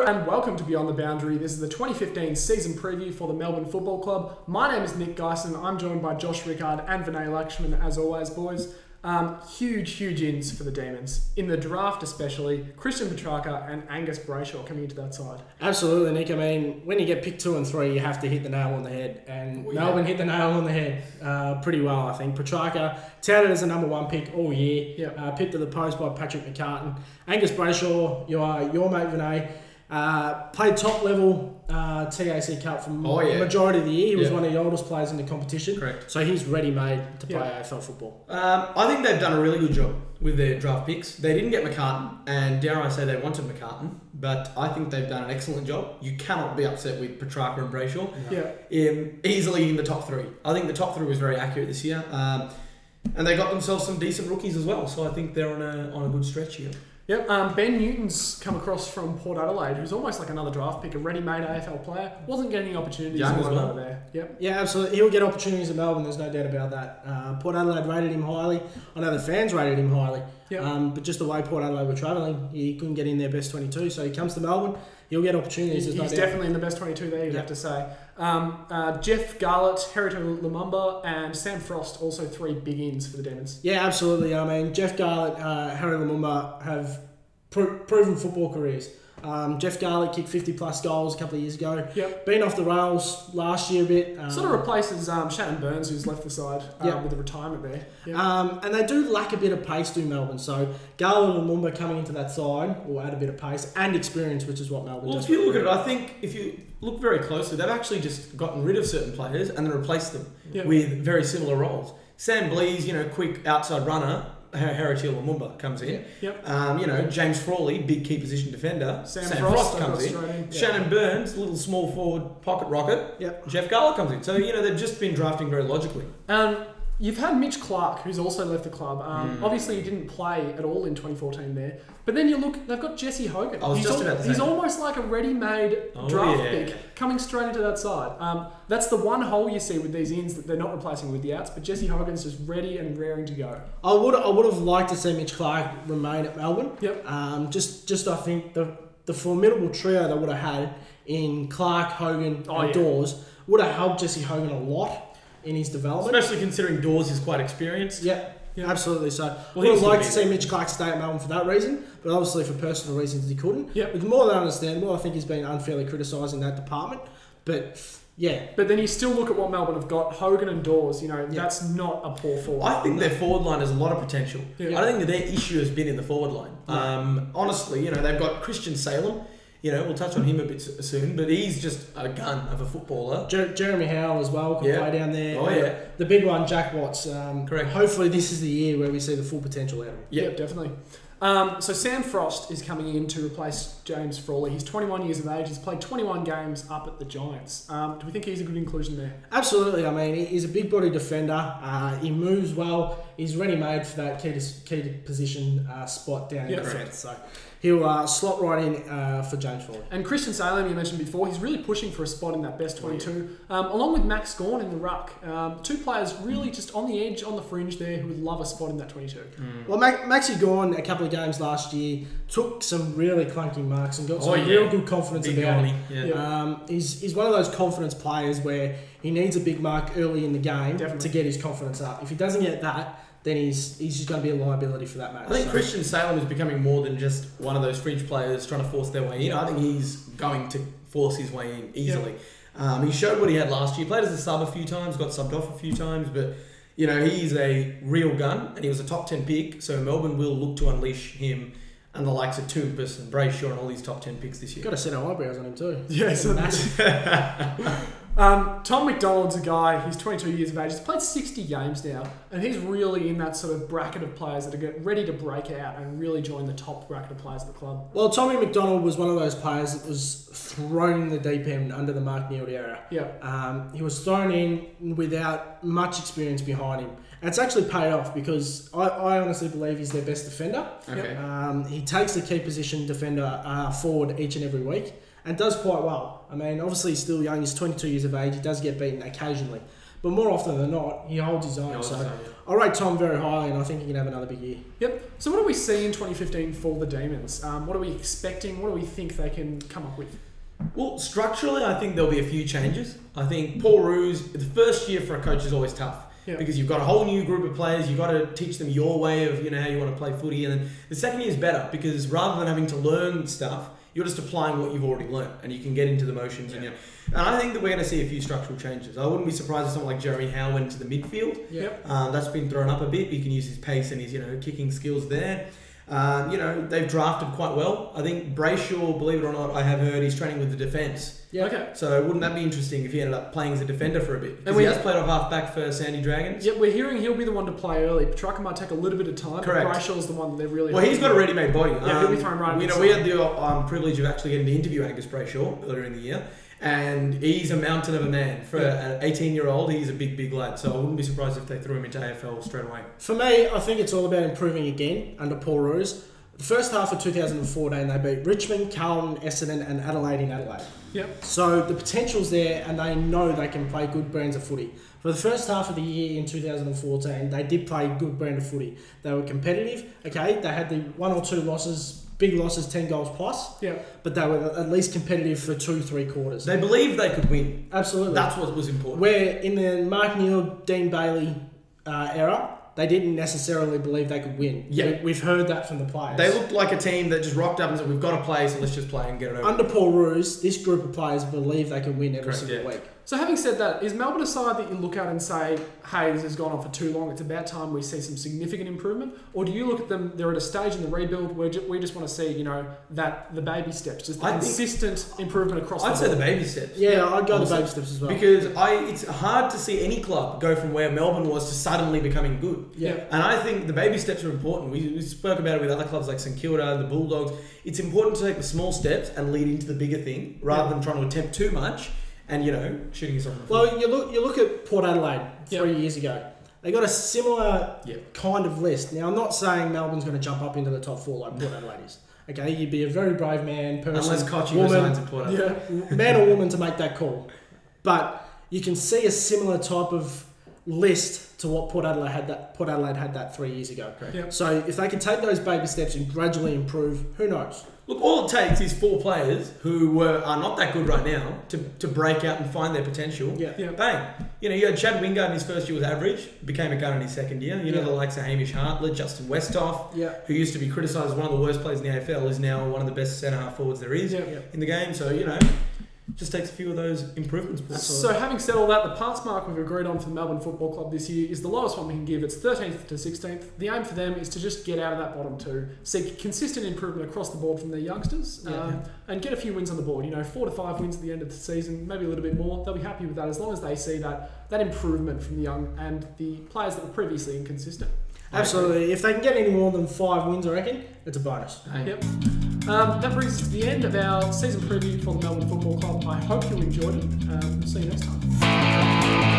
and welcome to Beyond the Boundary. This is the 2015 season preview for the Melbourne Football Club. My name is Nick Geisen. I'm joined by Josh Rickard and Vinay Lakshman, as always, boys. Huge ins for the Demons. In the draft especially, Christian Petrarca and Angus Brayshaw coming into that side. Absolutely, Nick. I mean, when you get picked 2 and 3, you have to hit the nail on the head. And Melbourne hit the nail on the head pretty well, I think. Petrarca, touted as a number 1 pick all year. Yep. Picked to the post by Patrick McCartan. Angus Brayshaw, your mate Vinay, played top level TAC Cup for the majority of the year. He was one of the oldest players in the competition. Correct. So he's ready-made to play AFL football. I think they've done a really good job with their draft picks. They didn't get McCartan, and dare I say they wanted McCartan, but I think they've done an excellent job. You cannot be upset with Petrarca and Brayshaw. Easily in the top 3. I think the top 3 was very accurate this year. And they got themselves some decent rookies as well, so I think they're on a good stretch here. Yep, Ben Newton's come across from Port Adelaide, who's almost like another draft pick, a ready-made AFL player. Wasn't getting opportunities over there. Yep. Yeah, absolutely. He'll get opportunities at Melbourne, there's no doubt about that. Port Adelaide rated him highly. I know the fans rated him highly. Yep. But just the way Port Adelaide were travelling, he couldn't get in their best 22, so he comes to Melbourne, he'll get opportunities. He's definitely in the best 22 there, you'd have to say. Jeff Garlett, Herito Lumumba, and Sam Frost, also 3 big ins for the Demons. Yeah, absolutely. I mean, Jeff Garlett, Harry Lumumba have proven football careers. Jeff Garlett kicked 50-plus goals a couple of years ago. Yep. Been off the rails last year a bit. Sort of replaces Shannon Burns, who's left the side with the retirement there. Yep. And they do lack a bit of pace to Melbourne. So Garlett and Lumumba coming into that side will add a bit of pace and experience, which is what Melbourne does. If you look at it, I think if you look very closely, they've actually just gotten rid of certain players and then replaced them with very similar roles. Sam Blease, quick outside runner. Herito Lumumba comes in. Yep. James Frawley, big key position defender. Sam Frost comes in. Shannon Burns, little small forward pocket rocket. Yep. Jeff Garlett comes in. So, they've just been drafting very logically. You've had Mitch Clark, who's also left the club. Obviously, he didn't play at all in 2014 there. But then you look, they've got Jesse Hogan. He's almost like a ready-made draft pick coming straight into that side. That's the one hole you see with these ins that they're not replacing with the outs, but Jesse Hogan's just ready and raring to go. I would have liked to see Mitch Clark remain at Melbourne. Yep. Just I think the formidable trio they would have had in Clark, Hogan, and Dawes would have helped Jesse Hogan a lot in his development. Especially considering Dawes is quite experienced. Yeah, absolutely. So I would like to see Mitch Clark stay at Melbourne for that reason, but obviously for personal reasons he couldn't. Yep. It's more than understandable. I think he's been unfairly criticised in that department. But But then you still look at what Melbourne have got, Hogan and Dawes, that's not a poor forward line. I think their forward line has a lot of potential. Yeah. I don't think that their issue has been in the forward line. Honestly, they've got Christian Salem. We'll touch on him a bit soon, but he's just a gun of a footballer. Jeremy Howell as well can play down there. Oh, yeah. The big one, Jack Watts. Correct. Hopefully this is the year where we see the full potential out of him. Yep, definitely. So Sam Frost is coming in to replace James Frawley. He's 21 years of age. He's played 21 games up at the Giants. Do we think he's a good inclusion there? Absolutely. I mean, he's a big body defender. He moves well. He's ready-made for that key position spot down in defence. So he'll slot right in for James Frawley. And Christian Salem, you mentioned before, he's really pushing for a spot in that best 22, along with Max Gawn in the ruck. 2 players really just on the edge, on the fringe there, who would love a spot in that 22. Well, Maxi Gawn, a couple of games last year, took some really clunky marks and got some real good confidence about him. Yeah. He's one of those confidence players where he needs a big mark early in the game to get his confidence up. If he doesn't get that, then he's just going to be a liability for that match. I think Christian Salem is becoming more than just one of those fringe players trying to force their way in. I think he's going to force his way in easily. He showed what he had last year. Played as a sub a few times, got subbed off a few times, but he's a real gun, and he was a top 10 pick. So Melbourne will look to unleash him and the likes of Toompas and Brayshaw and all these top 10 picks this year. Got to set our eyebrows on him too. Yes, Tom McDonald's a guy, he's 22 years of age, he's played 60 games now, and he's really in that sort of bracket of players that are ready to break out and really join the top bracket of players at the club. Well, Tommy McDonald was one of those players that was thrown in the deep end under the Mark Neeld era. Yeah. He was thrown in without much experience behind him. And it's actually paid off because I honestly believe he's their best defender. Okay. He takes the key position defender forward each and every week and does quite well. I mean, obviously he's still young, he's 22 years of age, he does get beaten occasionally. But more often than not, he holds his own. I rate Tom very highly, and I think he can have another big year. Yep. So what do we see in 2015 for the Demons? What are we expecting? What do we think they can come up with? Well, structurally, I think there'll be a few changes. I think Paul Roos, the first year for a coach is always tough. Yeah. Because you've got a whole new group of players, you've got to teach them your way of how you want to play footy, and then the second year is better because rather than having to learn stuff, you're just applying what you've already learned, and you can get into the motions. Yeah. And I think that we're going to see a few structural changes. I wouldn't be surprised if someone like Jeremy Howe went to the midfield. Yep. That's been thrown up a bit. He can use his pace and his kicking skills there. They've drafted quite well. I think Brayshaw, believe it or not, I have heard he's training with the defence. Yeah. Okay. So wouldn't that be interesting if he ended up playing as a defender for a bit? Because he has played off half-back for Sandy Dragons. Yeah, we're hearing he'll be the one to play early. Petrarca might take a little bit of time. Correct. Brayshaw's the one that they're really... Well, he's got a ready-made body. Yeah, he'll be thrown right in. We had the privilege of actually getting to interview Angus Brayshaw earlier in the year. And he's a mountain of a man. For an 18-year-old, he's a big, big lad. So I wouldn't be surprised if they threw him into AFL straight away. For me, I think it's all about improving again under Paul Roos. The first half of 2014, they beat Richmond, Carlton, Essendon and Adelaide in Adelaide. Yep. So the potential's there and they know they can play good brands of footy. For the first half of the year in 2014, they did play good brand of footy. They were competitive. Okay, they had the 1 or 2 losses, big losses, 10 goals plus. Yeah. But they were at least competitive for 2-3 quarters. They believed they could win. Absolutely. That's what was important. Where in the Mark Neal, Dean Bailey era, they didn't necessarily believe they could win. Yeah. We've heard that from the players. They looked like a team that just rocked up and said, we've got to play, so let's just play and get it over. Under Paul Roos, this group of players believe they can win every single week. So having said that, is Melbourne a side that you look at and say, hey, this has gone on for too long, it's about time we see some significant improvement? Or do you look at them, they're at a stage in the rebuild where we just want to see, that the baby steps, just the consistent improvement across the board? I'd say the baby steps. Yeah, I'd go the baby steps as well. Because it's hard to see any club go from where Melbourne was to suddenly becoming good. Yeah. And I think the baby steps are important. We spoke about it with other clubs like St Kilda, the Bulldogs. It's important to take the small steps and lead into the bigger thing rather than trying to attempt too much and, shooting yourself in the foot. Well, you look at Port Adelaide 3 years ago. They got a similar kind of list. Now, I'm not saying Melbourne's going to jump up into the top 4 like Port Adelaide is. Okay, you'd be a very brave man, person, unless Kochi resigns at Port Adelaide. Man or woman to make that call. But you can see a similar type of list to what Port Adelaide had that 3 years ago. Yep. So if they can take those baby steps and gradually improve, who knows? Look, all it takes is 4 players who are not that good right now to break out and find their potential. Yeah. Bang. You had Chad Wingard in his first year was average, became a gun in his second year. The likes of Hamish Hartlett, Justin Westhoff, who used to be criticised as one of the worst players in the AFL, is now one of the best centre-half forwards there is in the game. So, just takes a few of those improvements. So having said all that, the pass mark we've agreed on for the Melbourne Football Club this year is the lowest one we can give. It's 13th to 16th. The aim for them is to just get out of that bottom 2, seek consistent improvement across the board from their youngsters, and get a few wins on the board. 4 to 5 wins at the end of the season, maybe a little bit more. They'll be happy with that as long as they see that improvement from the young and the players that were previously inconsistent. Absolutely. If they can get any more than 5 wins, I reckon, it's a bonus. Yep. That brings us to the end of our season preview for the Melbourne Football Club. I hope you enjoyed it. See you next time.